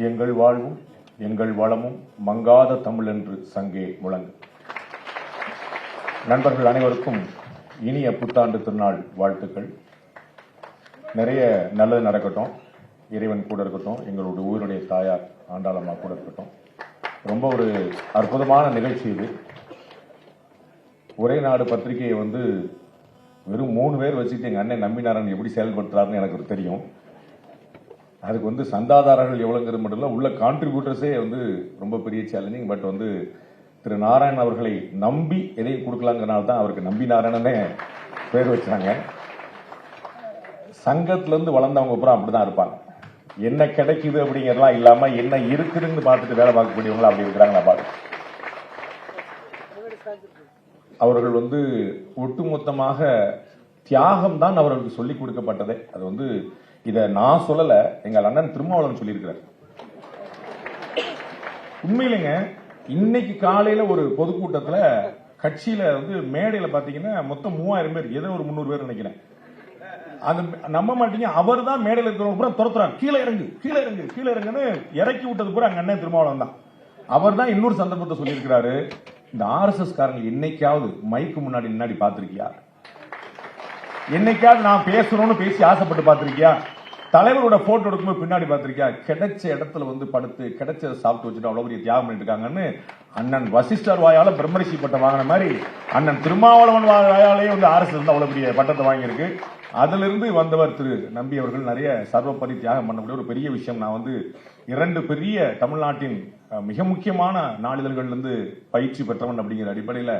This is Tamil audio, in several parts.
எங்கள் வாழ்வும் எங்கள் வளமும் மங்காத தமிழ் என்று சங்கே முழங்கு. நண்பர்கள் அனைவருக்கும் இனிய புத்தாண்டு திருநாள் வாழ்த்துக்கள். நிறைய நல்லது நடக்கட்டும், இறைவன் கூட இருக்கட்டும், எங்களுடைய ஊருடைய தாயார் ஆண்டாளம்மா கூட இருக்கட்டும். ரொம்ப ஒரு அற்புதமான நிகழ்ச்சி இது. ஒரே நாடு பத்திரிகையை வெறும் 3 பேர் வச்சுட்டு எங்க அண்ணன் நம்பினாரன் எப்படி செயல்படுத்துறாருன்னு எனக்கு தெரியும். அதுக்கு சந்தாதாரர்கள் எவ்வளவுங்கிறது மட்டும் இல்ல, உள்ள கான்ட்ரிபியூட்டர்ஸே ரொம்ப பெரிய சேலஞ்சிங். பட் திரு நாராயணன் அவர்களை நம்பி எதையும் கொடுக்கலாங்கிறனால தான் அவருக்கு நம்பி நாராயணனே பேர் வச்சாங்க. சங்கத்துல இருந்து வளர்ந்தவங்க அப்புறம் அப்படிதான் இருப்பாங்க. என்ன கிடைக்குது அப்படிங்கறதெல்லாம் இல்லாம என்ன இருக்குதுன்னு பார்த்துட்டு வேலை பார்க்கக்கூடியவங்களா அப்படி இருக்கிறாங்க. நான் பார்க்க அவர்கள் ஒட்டுமொத்தமாக தியாகம் தான் அவர்களுக்கு சொல்லிக் கொடுக்கப்பட்டதே. அது இத நான் சொல்லல, எங்கள் அண்ணன் திருமாவளவன் சொல்லியிருக்கிறார். உண்மையிலேங்க இன்னைக்கு காலையில ஒரு பொதுக்கூட்டத்தில் கட்சியில மேடையில பாத்தீங்கன்னா மொத்தம் 3000 பேர், ஏதோ ஒரு 300 பேர் நினைக்கிறேன். அது நம்ப மாட்டீங்க, அவர் தான் மேடையில் இருக்கிறவங்க பூரா துரத்துறாரு, கீழே இறங்கு கீழே இறங்கு கீழே இறங்குன்னு இறக்கி விட்டது பூரா அங்க அண்ணன் திருமாவளவன் தான். அவர் தான் இன்னொரு சந்தர்ப்பத்தை சொல்லியிருக்கிறாரு, இந்த RSS காரங்க என்னைக்காவது மைக்கு முன்னாடி பாத்திருக்கியா? என்னைக்காவது நான் பேசணும்னு பேசி ஆசைப்பட்டு பாத்திருக்கியா? தலைவரோட போட்டோ எடுக்கும்போது பின்னாடி பாத்திருக்கியா? கிடைச்ச இடத்துல படுத்து கிடைச்ச சாப்பிட்டு வச்சுட்டு அவ்வளவு பெரிய தியாகம் பண்ணிட்டு இருக்காங்கன்னு அண்ணன் வசிஷ்டர் வாயால பிரம்மரிஷி பட்டம் வாங்கின மாதிரி அண்ணன் திருமாவளவன் வாயாலேயே RSS அவ்வளவு பெரிய பட்டத்தை வாங்கியிருக்கு. அதுல இருந்து வந்தவர் திரு நம்பி அவர்கள் நிறைய சர்வப்பரி தியாகம் பண்ணக்கூடிய ஒரு பெரிய விஷயம். நான் 2 பெரிய தமிழ்நாட்டின் மிக முக்கியமான நாளிதழ்கள் பயிற்சி பெற்றவன் அப்படிங்கிற அடிப்படையில்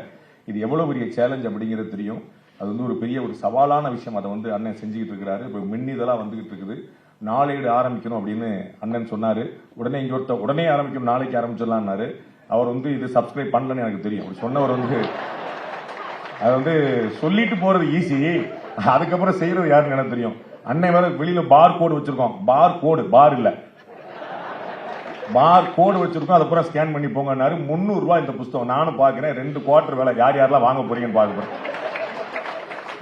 இது எவ்வளவு பெரிய சேலஞ்ச் அப்படிங்கிறது தெரியும். அது ஒரு பெரிய ஒரு சவாலான விஷயம். அதை அண்ணன் செஞ்சுக்கிட்டு இருக்கிறாரு. இப்போ மின்னிதெல்லாம் வந்துகிட்டு இருக்குது. நாளேடு ஆரம்பிக்கணும் அப்படின்னு அண்ணன் சொன்னாரு. உடனே இங்க உடனே ஆரம்பிக்கணும், நாளைக்கு ஆரம்பிச்சிடலாம்னாரு. அவர் இது சப்ஸ்கிரைப் பண்ணலன்னு எனக்கு தெரியும். சொன்னவர் அது சொல்லிட்டு போறது ஈஸி, அதுக்கப்புறம் செய்யறது யாருன்னு எனக்கு தெரியும். அன்னை வேற வெளியில பார் கோடு வச்சிருக்கோம். பார் இல்ல, பார் கோடு வச்சிருக்கோம். அதை பூரா ஸ்கேன் பண்ணி போங்கன்னாரு. 300 ரூபாய் இந்த புத்தகம். நானும் பாக்குறேன், 2 குவார்டர் வேலை யார் யாரெல்லாம் வாங்க போறீங்கன்னு பாக்குறேன்.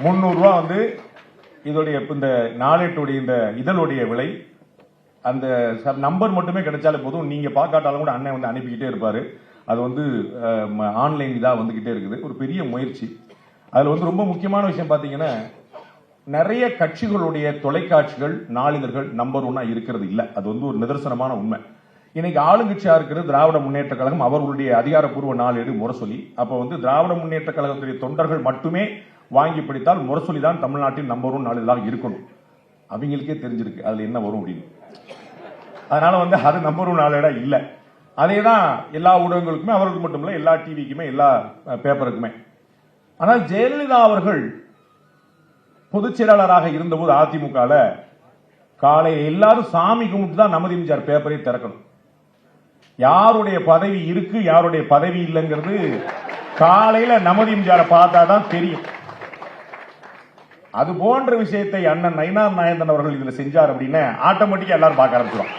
300 ரூபாய் இதோடைய இந்த நாளேட்டுடைய இந்த இதழுடைய விலை. அந்த நம்பர் மட்டுமே கிடைச்சாலே போதும், நீங்க பார்க்காட்டாலும் கூட அண்ணன் அனுப்பிக்கிட்டே இருப்பாரு. அது ஆன்லைன் இதா வந்துகிட்டே இருக்குது. ஒரு பெரிய முயற்சி. அதுல ரொம்ப முக்கியமான விஷயம் பாத்தீங்கன்னா, நிறைய கட்சிகளுடைய தொலைக்காட்சிகள் நாளிதழ்கள் நம்பர் 1 இருக்கிறது இல்ல. அது ஒரு நிதர்சனமான உண்மை. இன்னைக்கு ஆளுங்கட்சியா இருக்கிறது திராவிட முன்னேற்ற கழகம். அவர்களுடைய அதிகாரப்பூர்வ நாளேடு முரசொலி. அப்ப திராவிட முன்னேற்ற கழகத்துடைய தொண்டர்கள் மட்டுமே வாங்கி படித்தால் முரசொலி தான் தமிழ்நாட்டில் நம்பர் 1 நாளிதழாக இருக்கணும். அவங்களுக்கே தெரிஞ்சிருக்கு அதுல என்ன வரும் அப்படின்னு. அதனால அது நம்பர் 1 நாளேடா இல்ல. அதேதான் எல்லா ஊடகங்களுக்குமே, அவர்களுக்கு மட்டும் இல்ல, எல்லா டிவிக்குமே, எல்லா பேப்பருக்குமே. ஆனால் ஜெயலலிதா அவர்கள் பொதுச் செயலாளராக இருந்தபோது அதிமுக காலை எல்லாரும் சாமி கும்பிட்டு தான் நமது எம்ஜிஆர் பேப்பரை திறக்கணும். யாருடைய பதவி இருக்கு யாருடைய பதவி இல்லைங்கிறது காலையில நமது எம்ஜிஆர் பார்த்தாதான் தெரியும். அது போன்ற விஷயத்தை அண்ணன் நயினார் நாயந்தன் அவர்கள் இதுல செஞ்சார் அப்படின்னு ஆட்டோமேட்டிக்கா எல்லாரும் பார்க்க ஆரம்பிச்சிடும்.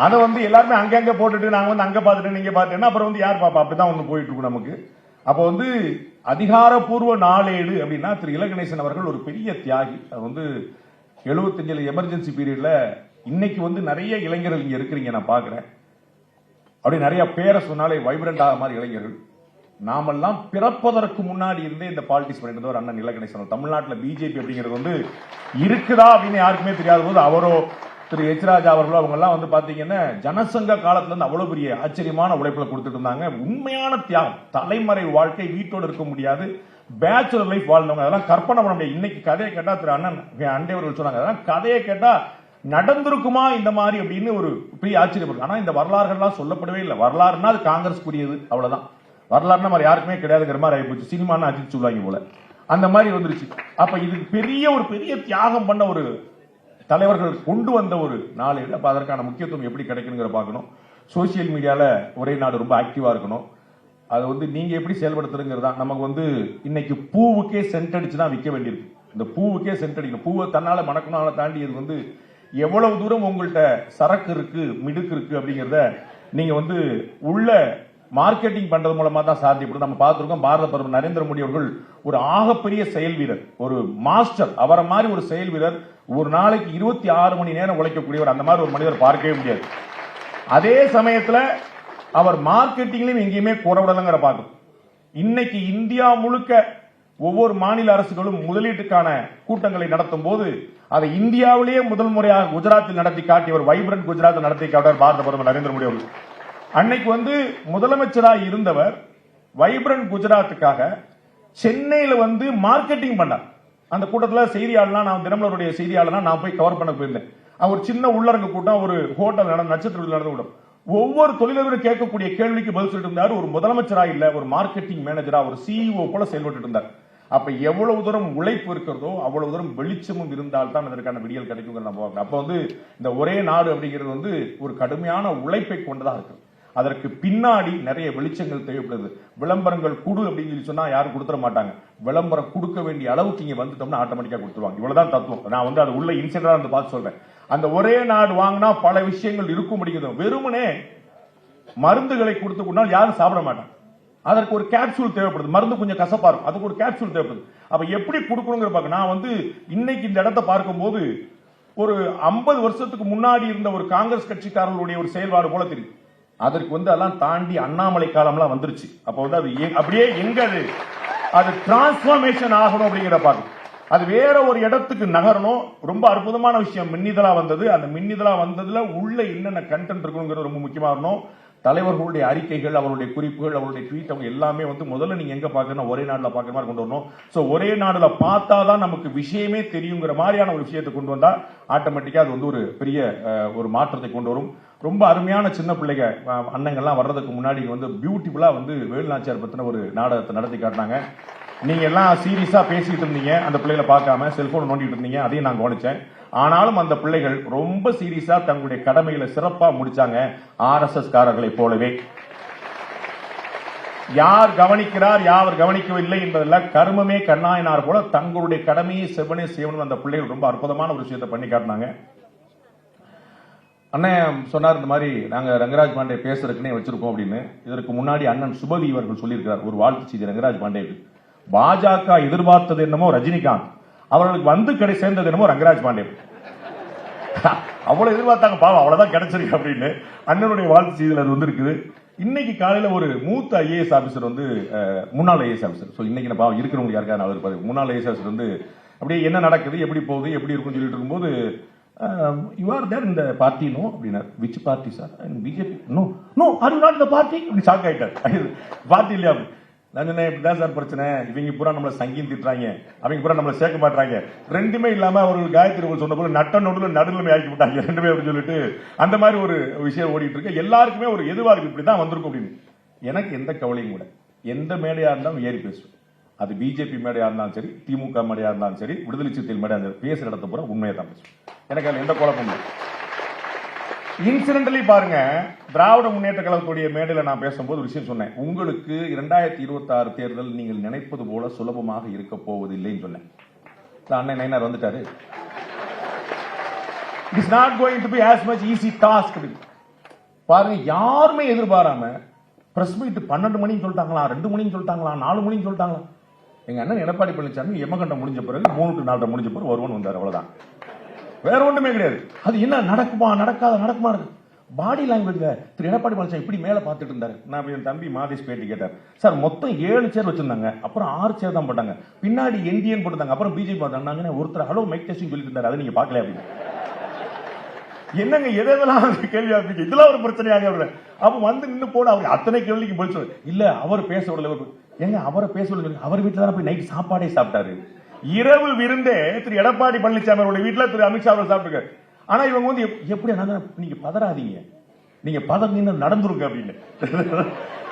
அதை எல்லாருமே அங்கங்க போட்டுட்டு நாங்க அங்க பார்த்துட்டு நீங்க பார்த்துன்னா அப்புறம் யார் பாப்பா? அப்படிதான் போயிட்டு இருக்கும் நமக்கு. அப்போ அதிகாரப்பூர்வ நாளேடு அப்படின்னா திரு இலகணேசன் அவர்கள் ஒரு பெரிய தியாகி. அது 75 எமர்ஜென்சி பீரியட்ல இன்னைக்கு நிறைய இளைஞர்கள் இங்க இருக்கிறீங்க, நான் பாக்குறேன். அப்படி நிறைய பேரை சொன்னாலே வைப்ரண்ட் ஆக மாதிரி இளைஞர்கள். நாமெல்லாம் பிறப்பதற்கு முன்னாடி இருந்தே இந்த பாலிடிக்ஸ் பண்ணிட்டு இருந்தவர் அண்ணன் இலகணேசன். தமிழ்நாட்டில் பிஜேபி அப்படிங்கிறது இருக்குதா அப்படின்னு யாருக்குமே தெரியாத போது அவரோ திரு எச் ராஜா அவர்களோ அவங்க எல்லாம் பாத்தீங்கன்னா ஜனசங்க காலத்துல இருந்து அவ்வளவு பெரிய ஆச்சரியமான உழைப்புல கொடுத்துட்டு இருந்தாங்க. உண்மையான தியாகம். தலைமறை வாழ்க்கை, வீட்டோடு இருக்க முடியாது, பேச்சுலர் லைஃப் வாழ்ந்தவங்க. அதெல்லாம் கற்பனை பண்ண முடியாது. இன்னைக்கு கதையை கேட்டா திரு அண்ணன் அண்டைவர்கள் சொன்னாங்க, அதெல்லாம் கதையை கேட்டா நடந்திருக்குமா இந்த மாதிரி அப்படின்னு ஒரு பெரிய ஆச்சரியப்படும். ஆனா இந்த வரலாறுகள்லாம் சொல்லப்படவே இல்லை. வரலாறுனா அது காங்கிரஸ் கூடியது, அவ்வளவுதான். வரலாறுனா மாதிரி யாருக்குமே கிடையாதுங்கிற மாதிரி ஆயிப்போச்சு. சினிமான்னு அஜித் சொல்லுவாங்க போல, அந்த மாதிரி வந்துருச்சு. அப்ப இது ஒரு பெரிய தியாகம் பண்ண ஒரு தலைவர்கள் கொண்டு வந்த ஒரு நாளேடு. அப்ப அதற்கான முக்கியத்துவம் எப்படி கிடைக்குங்கிற பார்க்கணும். சோசியல் மீடியால ஒரே நாடு ரொம்ப ஆக்டிவா இருக்கணும். அது நீங்க எப்படி செயல்படுத்துறதுங்கிறதா. நமக்கு இன்னைக்கு பூவுக்கே சென்ட் அடிச்சு தான் விற்க வேண்டியிருக்கு. இந்த பூவுக்கே சென்ட் அடிக்கணும். பூவை தன்னால மணக்கணும் தாண்டி இது எவ்வளவு தூரம் உங்கள்கிட்ட சரக்கு இருக்கு, மிடுக்கு இருக்கு அப்படிங்கறத நீங்க உள்ள மார்க்கெட்டிங் பண்றது மூலமா தான் சாத்தியப்படும். நம்ம பார்த்திருக்கோம், பாரத பிரதமர் நரேந்திர மோடி அவர்கள் ஒரு ஆகப்பெரிய செயல் வீரர், ஒரு மாஸ்டர். அவரை மாதிரி ஒரு செயல் வீரர் ஒரு நாளைக்கு 26 மணி நேரம் உழைக்கக்கூடியவர். அந்த மாதிரி ஒரு மனிதர் பார்க்கவே முடியாது. அதே சமயத்துல அவர் மார்க்கெட்டிங்லயும் எங்கேயுமே குறவிடலங்கிற பார்க்கும். இன்னைக்கு இந்தியா முழுக்க ஒவ்வொரு மாநில அரசுகளும் முதலீட்டுக்கான கூட்டங்களை நடத்தும் போது அதை இந்தியாவிலேயே முதல் முறையாக குஜராத்தில் நடத்தி காட்டியவர், வைப்ரண்ட் குஜராத் நடத்தி காட்டியவர் பாரத பிரதமர் நரேந்திர மோடி அவர்கள். அன்னைக்கு முதலமைச்சராக இருந்தவர் வைப்ரண்ட் குஜராத்துக்காக சென்னையில மார்க்கெட்டிங் பண்ணார். அந்த கூட்டத்தில் செய்தியாளர், நான் தினமலருடைய செய்தியாளர், நான் போய் கவர் பண்ண போயிருந்தேன். ஒரு சின்ன உள்ளரங்கு கூட்டம், ஒரு ஹோட்டல் நடந்த, நட்சத்திர நடந்த கூட்டம். ஒவ்வொரு தொழிலதிபரும் கேட்கக்கூடிய கேள்விக்கு பதில் சொல்லிட்டு இருந்தார். ஒரு முதலமைச்சரா இல்ல, ஒரு மார்க்கெட்டிங் மேனேஜரா, ஒரு சிஇஓ போல செயல்பட்டு இருந்தார். அப்ப எவ்வளவு தூரம் உழைப்பு இருக்கிறதோ அவ்வளவு தூரம் வெளிச்சமும் இருந்தால் தான் இதற்கான விடியல் கிடைக்கும். அப்ப இந்த ஒரே நாடு அப்படிங்கிறது ஒரு கடுமையான உழைப்பை கொண்டதா இருக்கு. அதற்கு பின்னாடி நிறைய வெளிச்சங்கள் தேவைப்படுது. விளம்பரங்கள் குடு அப்படின்னு சொன்னா யாரும் கொடுத்துட மாட்டாங்க. விளம்பரம் கொடுக்க வேண்டிய அளவுக்கு இங்க வந்துட்டோம்னா ஆட்டோமேட்டிக்கா கொடுத்துருவாங்க. இவ்வளவுதான் தத்துவம். நான் அது உள்ள இன்சிடென்டா இருந்து பார்த்து சொல்றேன். அந்த ஒரே நாடு வாங்கினா பல விஷயங்கள் இருக்கும் முடியுது. வெறுமனே மருந்துகளை கொடுத்து கொண்டால் யாரும் சாப்பிட மாட்டாங்க. அதற்கு ஒரு கேப்சூல் தேவைப்படுது. மருந்து கொஞ்சம் கசப்பா இருக்கும், அதுக்கு ஒரு கேப்சூல் தேவைப்படுது. அப்ப எப்படி கொடுக்கணுங்கிற பாக்க நான் இன்னைக்கு இந்த இடத்தை பார்க்கும்போது ஒரு 50 வருஷத்துக்கு முன்னாடி இருந்த ஒரு காங்கிரஸ் கட்சிக்காரர்களுடைய ஒரு செயல்பாடு போல தெரியும். அதற்கு அதெல்லாம் தாண்டி அண்ணாமலை காலம்லாம் வந்துருச்சு. அப்ப அது அப்படியே எங்க அது டிரான்ஸ்பார்மேஷன் ஆகணும் அப்படிங்கிற பாக்க அது வேற ஒரு இடத்துக்கு நகரணும். ரொம்ப அற்புதமான விஷயம் மின்னிதழா வந்தது. அந்த மின்னிதழா வந்ததுல உள்ள என்னென்ன கண்டென்ட் இருக்குங்கிறது ரொம்ப முக்கியமா இருக்கணும். தலைவர்களுடைய அறிக்கைகள், அவருடைய குறிப்புகள், அவருடைய ட்வீட், அவங்க எல்லாமே முதல்ல நீங்க எங்க பாக்கணும், ஒரே நாடுல பாக்குற மாதிரி கொண்டு வரணும். சோ ஒரே நாடுல பார்த்தாதான் நமக்கு விஷயமே தெரியுங்கிற மாதிரியான ஒரு விஷயத்தை கொண்டு வந்தா ஆட்டோமேட்டிக்கா அது ஒரு பெரிய ஒரு மாற்றத்தை கொண்டு வரும். ரொம்ப அருமையான சின்ன பிள்ளைங்க அண்ணங்கள்லாம் வர்றதுக்கு முன்னாடி பியூட்டிஃபுல்லா வேலுநாச்சியார் பத்தின ஒரு நாடகத்தை நடத்தி காட்டினாங்க. நீங்க எல்லாம் சீரியஸா பேசிட்டு இருந்தீங்க, அந்த பிள்ளைகளை பார்க்காம செல்போன் நோண்டிட்டு இருந்தீங்க, அதையும் நான் கவனிச்சேன். ஆனாலும் அந்த பிள்ளைகள் ரொம்ப சீரியஸா தங்களுடைய கடமைகளை சிறப்பா முடிச்சாங்க. RSS காரர்களை போலவே யார் கவனிக்கிறார் யார் கவனிக்கவில்லை என்பதெல்லாம் கர்மமே கண்ணாயினார் போல தங்களுடைய கடமையை செவனே செய்வனும் அந்த பிள்ளைகள் ரொம்ப அற்புதமான ஒரு விஷயத்தை பண்ணி காட்டினாங்க. அண்ணன் சொன்னார், இந்த மாதிரி நாங்க ரங்கராஜ் பாண்டே பேசுறதுக்குன்னே வச்சிருக்கோம் அப்படின்னு. இதற்கு முன்னாடி அண்ணன் சுபவி அவர்கள் சொல்லியிருக்கிறார் ஒரு வாழ்த்து செய்தி ரங்கராஜ் பாண்டேக்கு. பாஜக எதிர்பார்த்தது என்னமோ ரஜினிகாந்த், அவர்களுக்கு கடை சேர்ந்தது என்னமோ ரங்கராஜ் பாண்டே. அவ்வளவு எதிர்பார்த்தாங்க, பாவம் அவ்வளவுதான் கிடைச்சிருக்கு அப்படின்னு அண்ணனுடைய வாழ்த்து செய்தியில் அது இருக்குது. இன்னைக்கு காலையில ஒரு மூத்த IAS ஆபீசர் முன்னாள் IAS ஆபீசர் இன்னைக்கு பாவம் இருக்கிறவங்க யாருக்கான இருப்பாரு, முன்னாள் IAS ஆபீசர் அப்படியே என்ன நடக்குது, எப்படி போகுது, எப்படி இருக்குன்னு சொல்லிட்டு இருக்கும்போது you are there in the party, no? Which party, sir? And BJP? No, are you not in the party? Shock ஆயிட்டார். பார்ட்டி இல்லையா? நான் சொன்னேன், இப்படிதான் சார் பிரச்சனை, இவங்க பூரா நம்மள சங்கின்னு திட்டுறாங்க, அவங்க பூரா நம்மள சேர்க்க மாட்டாங்க, ரெண்டுமே இல்லாம அவர்கள் காயத்ரி சொன்ன போல நடுநிலைமை ஆக்கி விட்டாங்க ரெண்டுமே அப்படின்னு சொல்லிட்டு அந்த மாதிரி ஒரு விஷயம் ஓடிட்டு இருக்கு. எல்லாருக்குமே ஒரு எதிர்பார்ப்பு இப்படிதான் வந்திருக்கும் அப்படின்னு. எனக்கு எந்த கவலையும் கூட, எந்த மேடையா இருந்தாலும் ஏறி பேசுவேன். அது பிஜேபி மேடையா இருந்தாலும் சரி, திமுக மேடையா இருந்தாலும் சரி, விடுதலை சிறுத்தைகள் மேடையா இருந்தாலும் பேசுற இடத்த பூரா உண்மையை தான் பேசுவேன். எனக்கு அதுல எந்த குழப்பமும் இல்லை. இன்சிடென்டலி பாருங்க, திராவிட முன்னேற்ற கழகத்துடைய மேடையில நான் பேசும்போது ஒரு விஷயம் சொன்னேன். உங்களுக்கு 2026 தேர்தல் நீங்கள் நினைப்பது போல சுலபமாக இருக்க போவதில்லைன்னு சொன்னேன். அண்ணன் நயினார் வந்துட்டாரு. It is not going to be as much easy task. பாருங்க, யாருமே எதிர்பாராம பிரஸ் மீட் 12 மணின்னு சொல்லிட்டாங்களா, 2 மணின்னு சொல்லிட்டாங்களா, 4 மணின்னு சொல்லிட்டாங்களா. எங்க அண்ணன் எடப்பாடி பழனிசாமி எமகண்டம் முடிஞ்ச பிறகு 3 to 4 முடிஞ்ச பிறகு ஒருவன் வந்தார், அவ்வளவுதான், வேற ஒன்றுமே கிடையாது. அது என்ன நடக்குமா நடக்குமா பாடி லாங்குவேஜ்ல திரு எடப்பாடி பழனிசாமி இப்படி மேல பார்த்துட்டு இருந்தாரு. நான் என் தம்பி மாதேஷ் பேட்டி கேட்டார், சார் மொத்தம் 7 சேர் வச்சிருந்தாங்க, அப்புறம் 6 சேர் தான் போட்டாங்க, பின்னாடி என்டிஎன் போட்டாங்க, அப்புறம் பிஜேபி பார்த்தாங்க, ஒருத்தர் ஹலோ மைக் டெஸ்டிங் சொல்லிட்டு இருந்தாரு, அதை நீங்க பாக்கல அப்படின்னு. என்னங்க எதெல்லாம் கேள்வி ஆரம்பிச்சு, இதெல்லாம் ஒரு பிரச்சனையாக. அப்ப நின்று போட அவர் அத்தனை கேள்விக்கு பதில் சொல்ல இல்ல, அவர் பேச விடல. எங்க அவரை பேச விடல, அவர் வீட்டுல தான் போய் நைட் சாப்பாடே சாப்பிட்டாரு. இரவு விருந்தே திரு எடப்பாடி பழனிசாமி அவருடைய வீட்டுல திரு அமித்ஷா அவர் சாப்பிட்டுருக்காரு. ஆனா இவங்க எப்படி நீங்க பதறாதீங்க, நீங்க பதறீங்க நடந்துருங்க அப்படின்னு.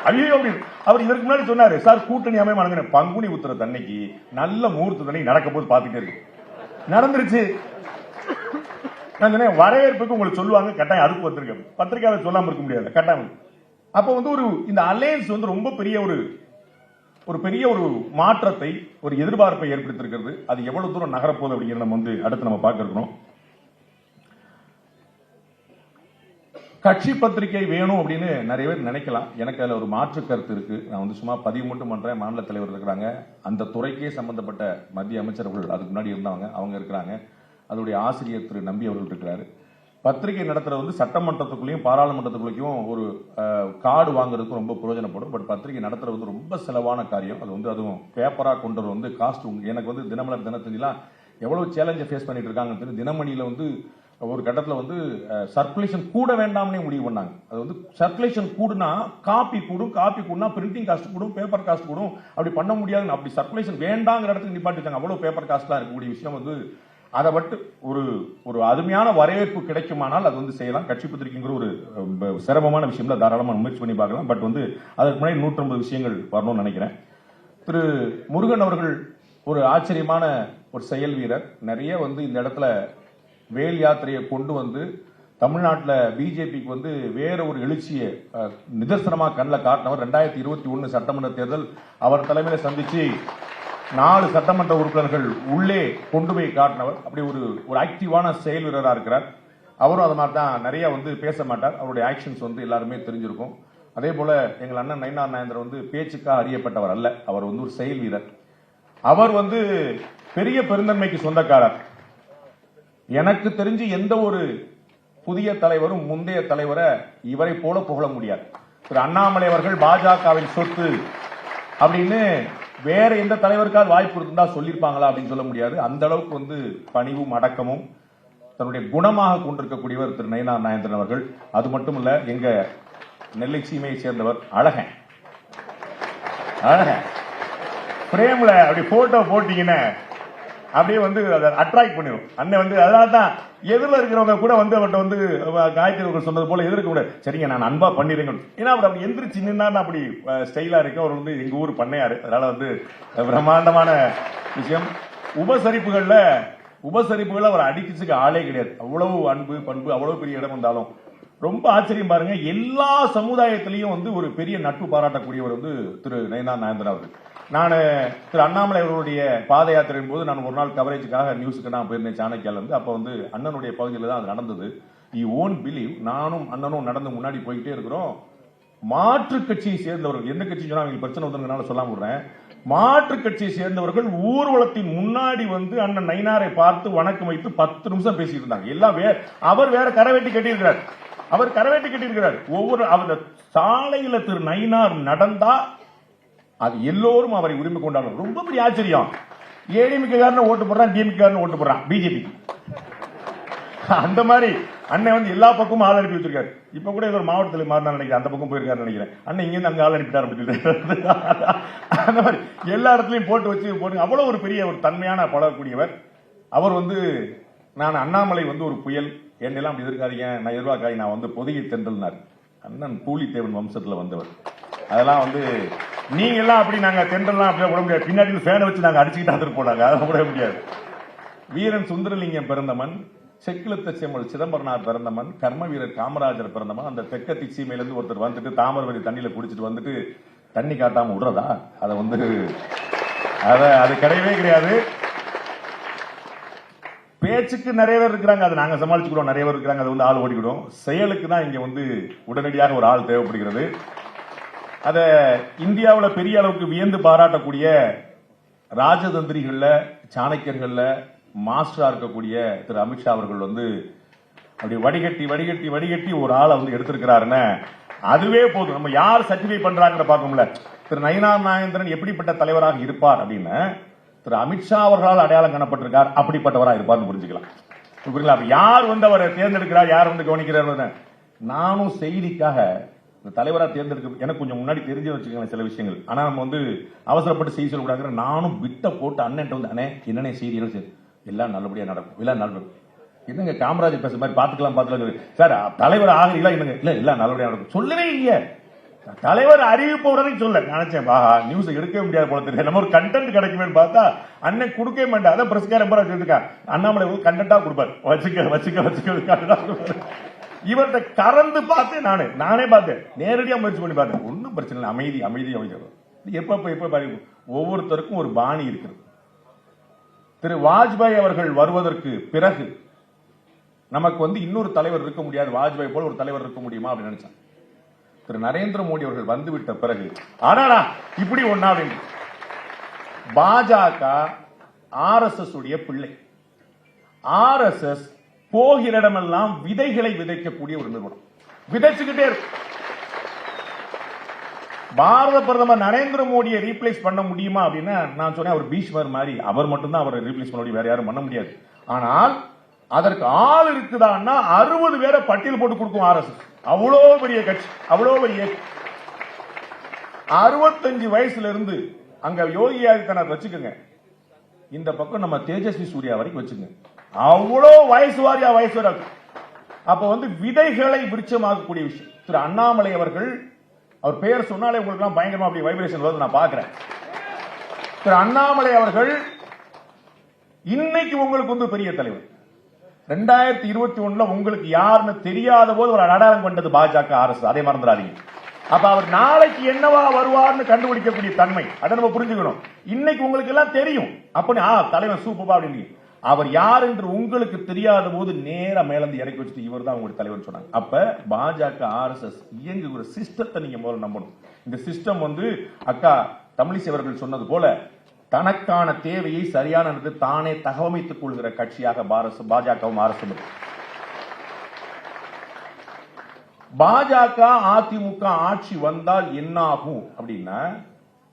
ஐயோ அப்படி அவர் இதற்கு முன்னாடி சொன்னாரு, சார் கூட்டணி அமைய பங்குனி உத்திர தன்னைக்கு நல்ல முகூர்த்த தன்னைக்கு நடக்க போது பாத்துட்டே இருக்கு, நடந்துருச்சு. நான் சொன்னேன், வரவேற்புக்கு உங்களுக்கு சொல்லுவாங்க, கட்டாயம் அதுக்கு வந்திருக்க பத்திரிகையாளர் சொல்லாம இருக்க முடியாது, கட்டாயம். அப்ப ஒரு இந்த அலையன்ஸ் ரொம்ப பெரிய ஒரு பெரிய ஒரு மாற்றத்தை, ஒரு எதிர்பார்ப்பை ஏற்படுத்திருக்கிறது. அது எவ்வளவு தூரம் நகரப்போகுது அப்படிங்கிறத நம்ம அடுத்து நம்ம பார்க்க இருக்கணும். கட்சி பத்திரிகை வேணும் அப்படின்னு நிறைய பேர் நினைக்கலாம். எனக்கு அதுல ஒரு மாற்று கருத்து இருக்கு. நான் வந்து சும்மா பதிவு மட்டும் பண்றேன். மாநில தலைவர் இருக்கிறாங்க, அந்த துறைக்கே சம்பந்தப்பட்ட மத்திய அமைச்சர்கள் அதுக்கு முன்னாடி இருந்தவங்க அவங்க இருக்கிறாங்க, அதோடைய ஆசிரியர் திரு நம்பி அவர்கள் இருக்கிறாரு. பத்திரிகை நடத்துறது வந்து சட்டமன்றத்துக்குள்ளேயும் பாராளுமன்றத்துக்குள்ளேயும் ஒரு கார்டு வாங்குறதுக்கு ரொம்ப பிரயோஜனப்படும். பட் பத்திரிகை நடத்துறது வந்து ரொம்ப செலவான காரியம். அது வந்து அதுவும் பேப்பரா கொண்டு வந்து காஸ்ட். எனக்கு வந்து தினமலர் தினத்தந்திலாம் எவ்வளவு சேலஞ்சை ஃபேஸ் பண்ணிட்டு இருக்காங்க. தினமணியில வந்து ஒரு கட்டத்தில் வந்து சர்க்குலேஷன் கூட வேண்டாம்னே முடிவு பண்ணாங்க. அது வந்து சர்க்குலேஷன் கூடுனா காப்பி கூடுனா பிரிண்டிங் காஸ்ட் கூடும், பேப்பர் காஸ்ட் கூடும். அப்படி பண்ண முடியாது. அப்படி சர்க்குலேஷன் வேண்டாங்கிற இடத்துக்கு நிப்பாட்டிட்டாங்க. அவ்வளவு பேப்பர் காஸ்ட்லாம் இருக்கக்கூடிய விஷயம் வந்து அதை விட்டு ஒரு ஒரு அருமையான வரவேற்பு கிடைக்குமானால் அது வந்து செய்யலாம். கட்சி பத்திரிகைங்கிற ஒரு சிரமமான விஷயம்ல தாராளமாக முயற்சி பண்ணி பார்க்கலாம். பட் வந்து அதற்கு முன்னாடி 150 விஷயங்கள் வரணும்னு நினைக்கிறேன். திரு முருகன் அவர்கள் ஒரு ஆச்சரியமான ஒரு செயல் வீரர். நிறைய வந்து இந்த இடத்துல வேல் யாத்திரையை கொண்டு வந்து தமிழ்நாட்டில் பிஜேபிக்கு வந்து வேற ஒரு எழுச்சியை நிதர்சனமாக கண்ணில் காட்டினவர். 2021 சட்டமன்ற தேர்தல் அவர் தலைமையில சந்திச்சு 4 சட்டமன்ற உறுப்பினர்கள் உள்ளே கொண்டு போய் காட்டினவர். அப்படி ஒரு ஆக்டிவான செயல் வீரராக இருக்கிறார். அவரும் அது மாதிரி தான் நிறைய வந்து பேச மாட்டார். அவருடைய ஆக்ஷன்ஸ் வந்து எல்லாருமே தெரிஞ்சிருக்கும். அதே போல எங்கள் அண்ணன் நயினார் நாகேந்திரன் வந்து பேச்சுக்காக அறியப்பட்டவர் அல்ல, அவர் வந்து ஒரு செயல் வீரர். அவர் வந்து பெரிய பெருந்தன்மைக்கு சொந்தக்காரர். எனக்கு தெரிஞ்சு எந்த ஒரு புதிய தலைவரும் முந்தைய தலைவரை இவரை போல புகழ முடியாது. திரு அண்ணாமலை அவர்கள் பாஜகவின் சொத்து அப்படின்னு வேற எந்த தலைவருக்காவது வாய்ப்பு இருந்தா சொல்லியிருப்பாங்களா அப்படின்னு சொல்ல முடியாது. அந்த அளவுக்கு வந்து பணிவும் அடக்கமும் தன்னுடைய குணமாக கொண்டிருக்கக்கூடியவர் திரு நயினார் நாகேந்திரன் அவர்கள். அது மட்டும் இல்ல, எங்க நெல்லை சீமையை சேர்ந்தவர். அழகன் பிரேம்ல அப்படி போட்டோ போட்டீங்கன்னா அப்படியே வந்து அட்ராக்ட் பண்ணிடும். அண்ணன் வந்து அதனால்தான் எதிரில் இருக்கிறவங்க கூட வந்து அவர்கிட்ட வந்து காயத்ரி அவர்கள் சொன்னது போல எதிர்க்க கூட சரிங்க நான் அன்பா பண்ணிடுங்க. ஏன்னா அவர் அப்படி எந்திரிச்சு நின்னா அப்படி ஸ்டைலா இருக்கு. அவர் வந்து எங்க ஊர் பண்ணையாரு. அதனால வந்து பிரம்மாண்டமான விஷயம். உபசரிப்புகள்ல அவர் அடிக்கிறதுக்கு ஆளே கிடையாது. அவ்வளவு அன்பு பண்பு, அவ்வளவு பெரிய இடம் வந்தாலும் ரொம்ப ஆச்சரியம் பாருங்க. எல்லா சமுதாயத்திலையும் வந்து ஒரு பெரிய நட்பு பாராட்டக்கூடியவர் வந்து திரு நயினார் நாகேந்திரன் அவர்கள். நான் திரு அண்ணாமலை அவர்களுடைய பாத யாத்திரையின் போது நான் ஒரு நாள் கவரேஜுக்காக நியூஸுக்கு நான் போயிருந்தேன் சாணக்கியால இருந்து. அப்ப வந்து அண்ணனுடைய பகுதியில் தான் அது நடந்தது. யூ ஓன்ட் பிலீவ், நானும் அண்ணனும் நடந்து முன்னாடி போயிட்டே இருக்கிறோம். மாற்று கட்சியை சேர்ந்தவர்கள், எந்த கட்சி சொன்னா அவங்க பிரச்சனை வந்ததுனால சொல்லாம விடுறேன், மாற்று கட்சியை சேர்ந்தவர்கள் ஊர்வலத்தின் முன்னாடி வந்து அண்ணன் நயினாரை பார்த்து வணக்கம் வைத்து 10 நிமிஷம் பேசிட்டு இருந்தாங்க. எல்லாம் அவர் வேற கரவேட்டி கட்டியிருக்கிறார். அவர் கரவேட்டி கட்டியிருக்கிறார். ஒவ்வொரு அவர் சாலையில திரு நயினார் நடந்தா அது எல்லோரும் அவரை உரிமை கொண்டாடும். ரொம்ப பெரிய ஆச்சரியம். ஏடிஎம்கே காரன் ஓட்டு போடுறான், டிஎம்கே காரன் ஓட்டு போடுறான் பிஜேபிக்கு. அந்த மாதிரி அண்ணன் வந்து எல்லா பக்கமும் ஆள் அனுப்பி வச்சிருக்காரு. இப்ப கூட ஏதோ மாவட்டத்தில் மாறினா நினைக்கிறேன், அந்த பக்கம் போயிருக்காரு நினைக்கிறேன். அண்ணன் இங்க இருந்து அங்க ஆள் அனுப்பிட்டார் அப்படின்னு அந்த மாதிரி எல்லா இடத்துலயும் போட்டு வச்சு போட்டு அவ்வளவு ஒரு பெரிய ஒரு தன்மையான பழகக்கூடியவர் அவர். வந்து நான் அண்ணாமலை வந்து ஒரு புயல் என்னெல்லாம் அப்படி எதிர்க்காதீங்க, நான் எதிர்பார்க்காய், நான் வந்து பொதுகை தென்றல்னார். அண்ணன் பூலித்தேவன் வம்சத்துல வந்தவர். அதெல்லாம் வந்து நீங்க எல்லாம் அப்படி நாங்க தென்றல்லாம் அப்படியே விட முடியாது. பின்னாடி ஃபேனை வச்சு நாங்க அடிச்சுக்கிட்டு போனாங்க, அதை விட முடியாது. வீரன் சுந்தரலிங்கம் பிறந்தமன், செக்கிழுத்த செம்மல் சிதம்பரனார் பிறந்தமன், கர்ம வீரர் காமராஜர் பிறந்தமன். அந்த தெற்கத்தி சீமையிலிருந்து ஒருத்தர் வந்துட்டு தாமிரபரணி தண்ணியில குடிச்சிட்டு வந்துட்டு தண்ணி காட்டாம விடுறதா? அதை வந்து அது கிடையவே கிடையாது. பேச்சுக்கு நிறைய பேர் இருக்கிறாங்க, அதை நாங்க சமாளிச்சுக்கிறோம். நிறைய பேர் இருக்கிறாங்க, அதை வந்து ஆள் ஓடிக்கிடும். செயலுக்கு தான் இங்க வந்து உடனடியாக ஒரு ஆள் தேவைப்படுகிறது. அத இந்தியாவில் பெரிய அளவுக்கு வியந்து பாராட்டக்கூடிய ராஜதந்திரிகள்ல, சாணக்கியர்கள்ல மாஸ்டரா இருக்கக்கூடிய திரு அமித்ஷா அவர்கள் வந்து அப்படி வடிகட்டி ஒரு ஆளை வந்து எடுத்திருக்கிறாருன்னு அதுவே போதும். நம்ம யார் சர்டிஃபை பண்றாங்க பார்க்கணும்ல. திரு நயினார் நாகேந்திரன் எப்படிப்பட்ட தலைவராக இருப்பார் அப்படின்னு திரு அமித்ஷா அவர்களால் அடையாளம் காணப்பட்டிருக்கார். அப்படிப்பட்டவராக இருப்பார்னு புரிஞ்சுக்கலாம். யார் வந்து அவரை தேர்ந்தெடுக்கிறார், யார் வந்து கவனிக்கிறார். நானும் செய்திக்காக இந்த தலைவரா தேர்ந்தெடுக்க எனக்கு கொஞ்சம் முன்னாடி தெரிஞ்சு வச்சுக்கோங்க சில விஷயங்கள். ஆனா நம்ம வந்து அவசரப்பட்டு செய்தி சொல்லக்கூடாது. நானும் விட்ட போட்டு அண்ணன் வந்து அண்ணே என்னென்ன செய்தி எல்லாம் நல்லபடியா நடக்கும், எல்லாம் நல்லபடியா என்னங்க காமராஜர் பேசுற மாதிரி பாத்துக்கலாம் சார். தலைவர் ஆகிறீங்களா? என்னங்க இல்ல எல்லாம் நல்லபடியா நடக்கும் சொல்லவே இல்லையே. தலைவர் அறிவிப்பு வரைக்கும் சொல்ல நினைச்சேன். நியூஸ் எடுக்கவே முடியாது போல தெரியும். நம்ம ஒரு கண்டென்ட் கிடைக்குமே பார்த்தா அண்ணன் கொடுக்கவே மாட்டேன். அதான் பிரஸ்காரம் அண்ணாமலை கண்டென்ட்டா கொடுப்பாரு. வச்சுக்க இவர்கிட்ட கறந்து பார்த்தேன். நானே பார்த்தேன், நேரடியா முயற்சி பண்ணி பார்த்தேன். ஒன்னும் பிரச்சனை இல்லை, அமைதி. எப்ப ஒவ்வொருத்தருக்கும் ஒரு பாணி இருக்கிறது. திரு வாஜ்பாய் அவர்கள் வருவதற்கு பிறகு நமக்கு வந்து இன்னொரு தலைவர் இருக்க முடியாது, வாஜ்பாய் போல ஒரு தலைவர் இருக்க முடியுமா அப்படின்னு நினைச்சான். திரு நரேந்திர மோடி அவர்கள் வந்துவிட்ட பிறகு ஆனா இப்படி ஒன்னா அப்படின்னு பாஜக RSS உடைய பிள்ளை. RSS போகிற இடமெல்லாம் விதைகளை விதைக்கக்கூடிய ஒரு நிறுவனம், விதைச்சுக்கிட்டே இருக்கு. பாரத பிரதமர் நரேந்திர மோடியை ரீப்ளேஸ் பண்ண முடியுமா அப்படின்னா நான் சொன்னேன், அவர் பீஷ்மர் மாதிரி, அவர் மட்டும்தான் அவரை ரீப்ளேஸ் பண்ண முடியும், வேற யாரும் பண்ண முடியாது. ஆனால் அதற்கு ஆள் இருக்குதான்னா 60 பேரை பட்டியல் போட்டு கொடுக்கும் RSS. அவ்வளோ பெரிய கட்சி, அவ்வளோ பெரிய 65 வயசுல இருந்து அங்க யோகி ஆதித்யநாத் வச்சுக்கோங்க, இந்த பக்கம் நம்ம தேஜஸ்வி சூர்யா வரைக்கும் வச்சுங்க, அவ்வளோ வயசு வாரியா வயசு வர. அப்ப வந்து விதைகளை விருட்சமாகக்கூடிய விஷயம். திரு அண்ணாமலை அவர்கள், அவர் பெயர் சொன்னாலே உங்களுக்கு எல்லாம் பயங்கரமா அப்படி வைப்ரேஷன் வருது, நான் பாக்குறேன். திரு அண்ணாமலை அவர்கள் இன்னைக்கு உங்களுக்கு வந்து பெரிய தலைவர். 2021 உங்களுக்கு யாருன்னு தெரியாத போது ஒரு அடையாளம் கொண்டது பாஜக RSS, அதை மறந்துடாதீங்க. அப்ப அவர் நாளைக்கு என்னவா வருவார்னு கண்டுபிடிக்கக்கூடிய தன்மை, அதை நம்ம புரிஞ்சுக்கணும். இன்னைக்கு உங்களுக்கு எல்லாம் தெரியும், அப்படி தலைவர் சூப்பர் அப்படின்னு. அவர் யார் என்று உங்களுக்கு தெரியாத போது நேரா மேலந்து இறக்கி வச்சுட்டு இவர் தான் உங்களுக்கு தலைவர் சொன்னாங்க. அப்ப பாஜக RSS இயங்குகிற சிஸ்டத்தை நீங்க முதல்ல நம்பணும். இந்த சிஸ்டம் வந்து அக்கா தமிழிசை அவர்கள் சொன்னது போல தனக்கான தேவையை சரியான நேரத்தில் தானே தகவமைத்துக் கொள்கிற கட்சியாக பாஜகவும் RSS. பாஜக அதிமுக ஆட்சி வந்தால் என்ன ஆகும் அப்படின்னா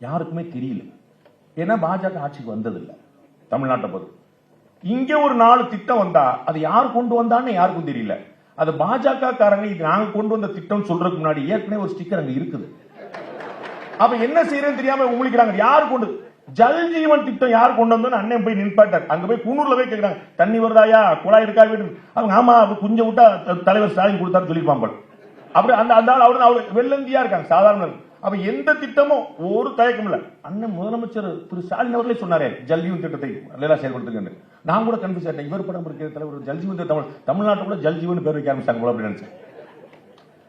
யாருக்குமே தெரியல. ஏன்னா பாஜக ஆட்சிக்கு வந்ததில்லை தமிழ்நாட்டை பொறுத்து. இங்க ஒரு 4 திட்டம் வந்தா அது யார் கொண்டு வந்தான்னு யாருக்கும் தெரியல. அது பாஜக காரங்க இது நாங்க கொண்டு வந்த திட்டம் சொல்றதுக்கு முன்னாடி ஏற்கனவே ஒரு ஸ்டிக்கர் அங்க இருக்குது. அப்ப என்ன செய்யறதுன்னு தெரியாம உங்களுக்கிறாங்க. யார் கொண்டு ஜல் ஜீவன் திட்டம் யார் கொண்டு வந்தோன்னு அண்ணன் போய் நின்பாட்டார். அங்க போய் குன்னூர்ல போய் கேட்கிறாங்க, தண்ணி வருதாயா, குழாய் இருக்கா வீடு. அவங்க ஆமா கொஞ்சம் விட்டா தலைவர் ஸ்டாலின் கொடுத்தாரு சொல்லிருப்பாங்க. அப்படி அந்த அவரு வெள்ளந்தியா இருக்காங்க சாதாரண. அப்ப எந்த திட்டமும் ஒரு தயக்கம் இல்ல. அண்ணன் முதலமைச்சர் திரு ஸ்டாலின் அவர்களே சொன்னாரே ஜல் ஜீவன் திட்டத்தை செயல்படுத்துங்க. நான் கூட கன்ஃபியூஸ் ஆயிட்டேன், இவர் படம் இருக்கிற தலைவர் ஜல் ஜீவன் தமிழ்நாட்டு கூட ஜல் ஜீவன் பேர் வைக்க ஆரம்பிச்சாங்க போல அப்படின்னு நினைச்சேன்.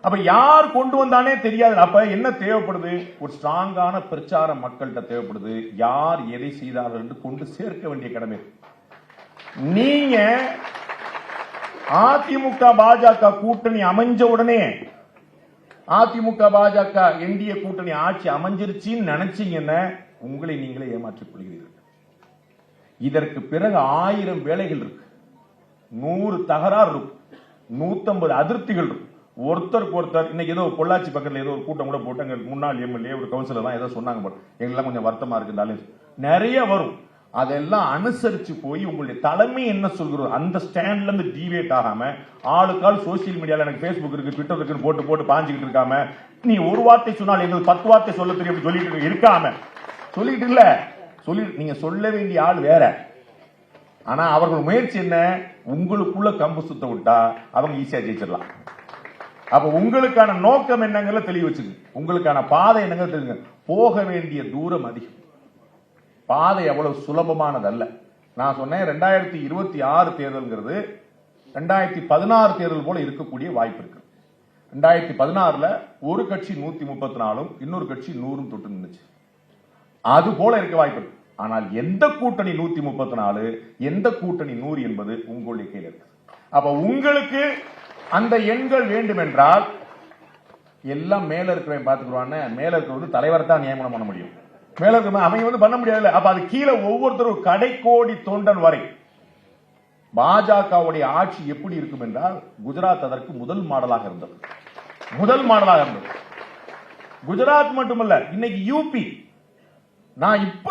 அப்ப யார் கொண்டு வந்தானே தெரியாது. அப்ப என்ன தேவைப்படுது, ஒரு ஸ்ட்ராங்கான பிரச்சாரம் மக்கள்கிட்ட தேவைப்படுது. யார் எதை செய்தார்கள் என்று கொண்டு சேர்க்க வேண்டிய கடமை. நீங்க அதிமுக பாஜக கூட்டணி அமைஞ்ச உடனே அதிமுக பாஜக என்டிஏ கூட்டணி ஆட்சி அமைஞ்சிருச்சின்னு நினைச்சீங்கன்னா உங்களை நீங்களே ஏமாற்றிக் கொள்கிறீர்கள். இதற்கு பிறகு 1000 வேலைகள் இருக்கு, 100 தகராறு இருக்கும், 150 அதிருப்திகள் இருக்கும். ஒருத்தருக்கு ஒருத்தர் இன்னைக்கு ஏதோ பொள்ளாச்சி பக்கத்தில் ஏதோ ஒரு கூட்டம் கூட போட்டு அங்க முன்னாள் எம்எல்ஏ ஒரு கவுன்சிலர் தான் ஏதோ சொன்னாங்க, எங்கெல்லாம் கொஞ்சம் வருத்தமா இருந்தாலும் நிறைய வரும். அதெல்லாம் அனுசரிச்சு போய் உங்களுடைய தலைமை என்ன சொல்கிறோம் அந்த ஸ்டாண்ட்ல இருந்து டிவேட் ஆகாம ஆளுக்கால் சோசியல் மீடியால எனக்கு பேஸ்புக் இருக்கு ட்விட்டர் இருக்குன்னு போட்டு போட்டு பாஞ்சுக்கிட்டு இருக்காம, நீ ஒரு வார்த்தை சொன்னால் எங்களுக்கு 10 வார்த்தை சொல்ல தெரியும் சொல்லிட்டு இருக்காம சொல்லிட்டு இல்ல சொல்லி நீங்க சொல்ல வேண்டிய ஆள் வேற. ஆனா அவர்கள் முயற்சி என்ன, உங்களுக்குள்ள கம்பு சுத்த விட்டா அவங்க ஈஸியா ஜெயிச்சிடலாம். அப்ப உங்களுக்கான நோக்கம் என்னங்கிறத தெளிவு வச்சுங்க, உங்களுக்கான பாதை என்னங்கிறது தெரியுங்க. போக வேண்டிய தூரம் அதிகம், பாதை அவ்வளவு சுலபமானதல்ல. நான் சொன்னேன் 2026 தேர்தல்ங்கிறது 2016 தேர்தல் போல இருக்கக்கூடிய வாய்ப்பு இருக்கு. 2016 ஒரு கட்சி 134 இன்னொரு கட்சி 100 தொட்டு நின்னுச்சு, அது போல இருக்க வாய்ப்பு இருக்கு. ஆனால் எந்த கூட்டணி 134 எந்த கூட்டணி 100 என்பது உங்களுடைய கையில் இருக்கு. அப்ப உங்களுக்கு அந்த எண்கள் வேண்டும் என்றால் எல்லாம் மேல இருக்கிறவன் பாத்துக்குவான்னு, மேல இருக்கிற தலைவர் தான் நியமனம் பண்ண முடியும், மேல இருக்க அவங்க பண்ண முடியாது. அப்ப அது கீழே ஒவ்வொருத்தரும் கடைக்கோடி தொண்டன் வரை பாஜகவுடைய ஆட்சி எப்படி இருக்கும் என்றால் குஜராத் அதற்கு முதல் மாடலாக இருந்தது. குஜராத் மட்டுமல்ல, இன்னைக்கு யூபி. நான் இப்ப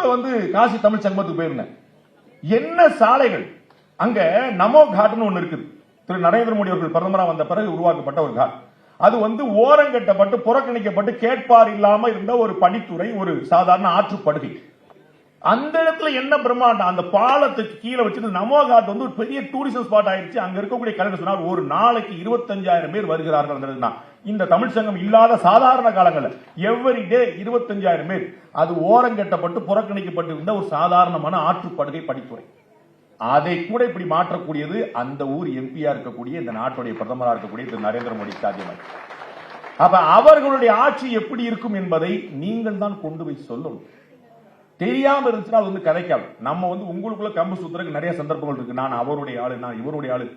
காசி தமிழ் சங்கமத்துக்கு போயிருந்தேன். என்ன சாலைகள் அங்க, நமோ காட்னு ஒண்ணு இருக்குது. திரு நரேந்திர மோடி அவர்கள் பிரதமராக வந்த பிறகு உருவாக்கப்பட்ட ஒரு காட். அது ஓரங்கட்டப்பட்டு புறக்கணிக்கப்பட்டு கேட்பார் இல்லாம இருந்த ஒரு படித்துறை, ஒரு சாதாரண ஆற்றுப்படுகை. அந்த இடத்துல என்ன பிரம்மாண்டம், அந்த பாலத்துக்கு கீழே வச்சுட்டு நமோ காட் ஒரு பெரிய டூரிசம் ஸ்பாட் ஆயிடுச்சு. அங்க இருக்கக்கூடிய கலைஞர் சொன்னார், ஒரு நாளைக்கு 25,000 பேர் வருகிறார்கள். இந்த தமிழ் சங்கம் இல்லாத சாதாரண காலங்களில் எவ்ரிடே 25,000 பேர். அது ஓரங்கட்டப்பட்டு புறக்கணிக்கப்பட்டு இருந்த ஒரு சாதாரணமான ஆற்றுப்படுகை படித்துறை. அதை கூட இப்படி மாற்றக்கூடியது அந்த ஊர் எம்பியா இருக்கக்கூடிய இந்த நாட்டுடைய பிரதமராக இருக்கக்கூடிய திரு நரேந்திர மோடி சாத்தியமாய். அப்ப அவர்களுடைய ஆட்சி எப்படி இருக்கும் என்பதை நீங்கள் தான் கொண்டு போய் சொல்லணும். தெரியாம இருந்துச்சுன்னா அது கதைக்காது. நம்ம உங்களுக்குள்ள கம்பு சுத்துறதுக்கு நிறைய சந்தர்ப்பங்கள் இருக்கு. நான் அவருடைய ஆளு, நான் இவருடைய ஆளு.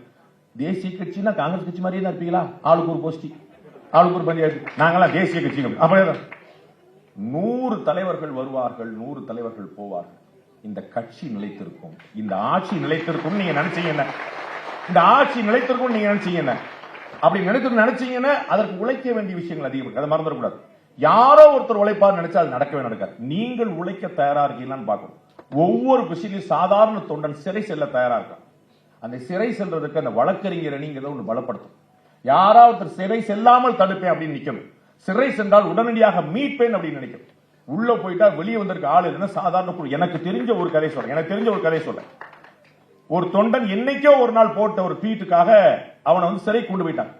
தேசிய கட்சினா காங்கிரஸ் கட்சி மாதிரியே தான் இருப்பீங்களா? ஆளுக்கு ஒரு கோஷ்டி, ஆளுக்கு ஒரு பஞ்சாயத்து, நாங்கெல்லாம் தேசிய கட்சி. அப்படியே 100 தலைவர்கள் வருவார்கள், 100 தலைவர்கள் போவார்கள். இந்த கட்சி நிலைத்திருக்கும், இந்த ஆட்சி நிலைத்திருக்கும். நீங்க நினைச்சீங்க என்ன? இந்த ஆட்சி நிலைத்திருக்கும் நீங்க நினைச்சீங்க என்ன? அப்படி நினைச்சீங்கன்னா அதற்கு உழைக்க வேண்டிய விஷயங்கள் அதிகம் இருக்கு. அதை மறந்துடக்கூடாது. யாரோ ஒருத்தர் உழைப்பார் நினைச்சா அது நடக்கவே நடக்காது. நீங்கள் உழைக்க தயாரா இருக்கீங்களான்னு பார்க்கணும். ஒவ்வொரு விஷயத்திலும் சாதாரண தொண்டன் சிறை செல்ல தயாரா இருக்கான். அந்த சிறை செல்றதுக்கு அந்த வழக்கறிஞர் அணிங்கிறத ஒன்று பலப்படுத்தும். யாராவது சிறை செல்லாமல் தடுப்பேன் அப்படின்னு நிக்கணும். சிறை சென்றால் உடனடியாக மீட்பேன் அப்படின்னு நினைக்கும். உள்ள போயிட்டா வெளியே வந்திருக்க ஆள் இல்லைன்னா சாதாரண எனக்கு தெரிஞ்ச ஒரு கதை சொல்றேன். ஒரு தொண்டன் என்னைக்கோ ஒரு நாள் போட்ட ஒரு ட்வீட்டுக்காக அவனை வந்து சிறை கொண்டு போயிட்டாங்க.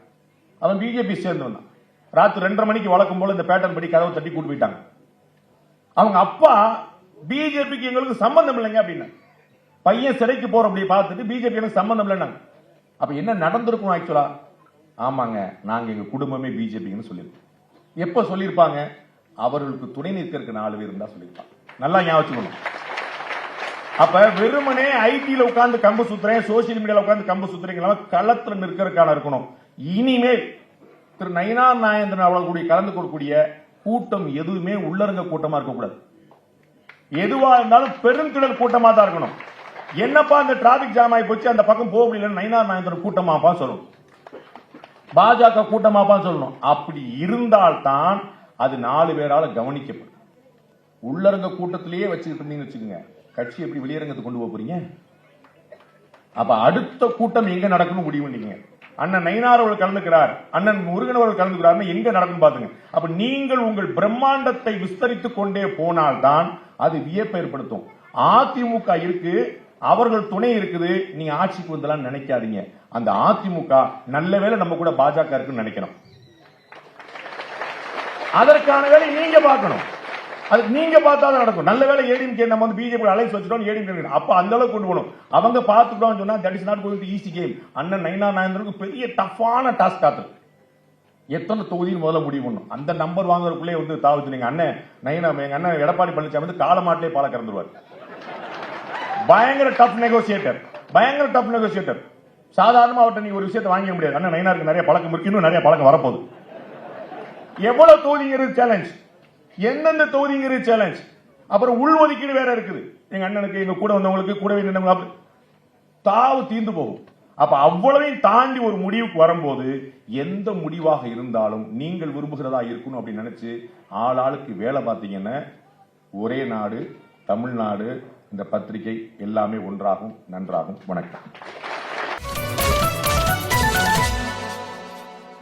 அவன் பிஜேபி சேர்ந்து வந்தான். ராத்திரி 2:30 மணிக்கு வழக்கம் போல இந்த பேட்டர்ன் படி கதவை தட்டி கூட்டு போயிட்டாங்க. அவங்க அப்பா பிஜேபிக்கு எங்களுக்கு சம்பந்தம் இல்லைங்க அப்படின்னு பையன் சிறைக்கு போற அப்படி பார்த்துட்டு பிஜேபி எனக்கு சம்பந்தம் இல்லைன்னாங்க. அப்ப என்ன நடந்திருக்கும் ஆக்சுவலா? ஆமாங்க, நாங்க எங்க குடும்பமே பிஜேபின்னு சொல்லியிருக்கோம். எப்ப சொல்லியிருப்பாங்க? அவர்களுக்கு துணை நிற்கிறதுக்கு 4 பேர் இருந்தா சொல்லியிருப்பாங்க. நல்லா ஞாபகம். அப்ப வெறுமனே ஐடில உட்கார்ந்து கம்பு சுத்துறேன், சோசியல் மீடியால உட்கார்ந்து கம்பு சுத்துறீங்க, களத்துல நிற்கிறதுக்கான இருக்கணும். இனிமேல் திரு நயினார் நாகேந்திரன் அவர்களுடைய கலந்து கொள்ளக்கூடிய கூட்டம் எதுவுமே உள்ளரங்க கூட்டமா இருக்கக்கூடாது. எதுவா இருந்தாலும் பெருந்திடல் கூட்டமா தான் இருக்கணும். என்னப்பா இந்த டிராபிக் ஜாம் ஆகி போச்சு, அந்த பக்கம் போக முடியல, நயினார் நாகேந்திரன் கூட்டமாப்பா சொல்லணும், பாஜக கூட்டமாப்பா சொல்லணும். அப்படி இருந்தால்தான் அது 4 பேரால கவனிக்கப்படும். உள்ளரங்க கூட்டத்திலேயே வச்சுக்கிட்டு இருந்தீங்கன்னு வச்சுக்கோங்க, கட்சி எப்படி வெளியரங்கத்தை கொண்டு போறீங்க? அப்ப அடுத்த கூட்டம் எங்க நடக்கணும் முடிவு பண்ணீங்க. அண்ணன் நயினார் அவர்கள் கலந்துக்கிறார், அண்ணன் முருகன் அவர்கள் கலந்துக்கிறார், எங்க நடக்கும் பாத்துங்க. அப்ப நீங்கள் உங்கள் பிரம்மாண்டத்தை விஸ்தரித்துக் கொண்டே போனால்தான் அது வியப்பை ஏற்படுத்தும். அதிமுக இருக்கு, அவர்கள் துணை இருக்குது, நீங்க ஆட்சிக்கு வந்தலாம் நினைக்காதீங்க. அந்த அதிமுக நல்ல வேளை நம்ம கூட பாஜக இருக்குன்னு நினைக்கணும். அதற்கான வேலை நீங்க பார்க்கணும். அது நீங்க பார்த்தா தான் நடக்கும். நல்ல வேலை ஏடிஎம்கே நம்ம வந்து பிஜேபி அலைன்ஸ் வச்சுட்டோம், ஏடிஎம்கே அப்ப அந்த அளவுக்கு கொண்டு போகணும். அவங்க பார்த்துட்டோம் சொன்னா that is not going to easy game. அண்ணன் நயினார் நாகேந்திரனுக்கு பெரிய டஃப்பான டாஸ்க் காத்து. எத்தனை தொகுதியில் முதல்ல முடிவு பண்ணும். அந்த நம்பர் வாங்குறதுக்குள்ளே வந்து தாவத்து. நீங்க அண்ணன் நயினார், எங்க அண்ணன் எடப்பாடி பழனிசாமி வந்து காலமாட்டிலே பால கறந்துருவார். பயங்கர டஃப் நெகோசியேட்டர். சாதாரணமா அவர்கிட்ட நீங்க ஒரு விஷயத்தை வாங்க முடியாது. அண்ணன் நயினாருக்கு நிறைய பழக்கம் இருக்கு, இன்னும் நிறைய பழக்கம் வரப்போகுது. எவ்வளவு தொகுதிங்கிறது சேலஞ்ச், எந்தெந்த தொகுதிங்கிறது சேலஞ்ச். அப்புறம் உள்ஒதுக்கீடு வேற இருக்குது. எங்க அண்ணனுக்கு, எங்க கூட வந்தவங்களுக்கு, கூடவே நின்றவங்க தாவு தீர்ந்து போகும். அப்ப அவ்வளவையும் தாண்டி ஒரு முடிவுக்கு வரும்போது எந்த முடிவாக இருந்தாலும் நீங்கள் விரும்புகிறதா இருக்கணும் அப்படின்னு நினைச்சு ஆளாளுக்கு வேலை பார்த்தீங்கன்னா ஒரே நாடு தமிழ்நாடு, இந்த பத்திரிகை எல்லாமே ஒன்றாகும், நன்றாகும். வணக்கம்.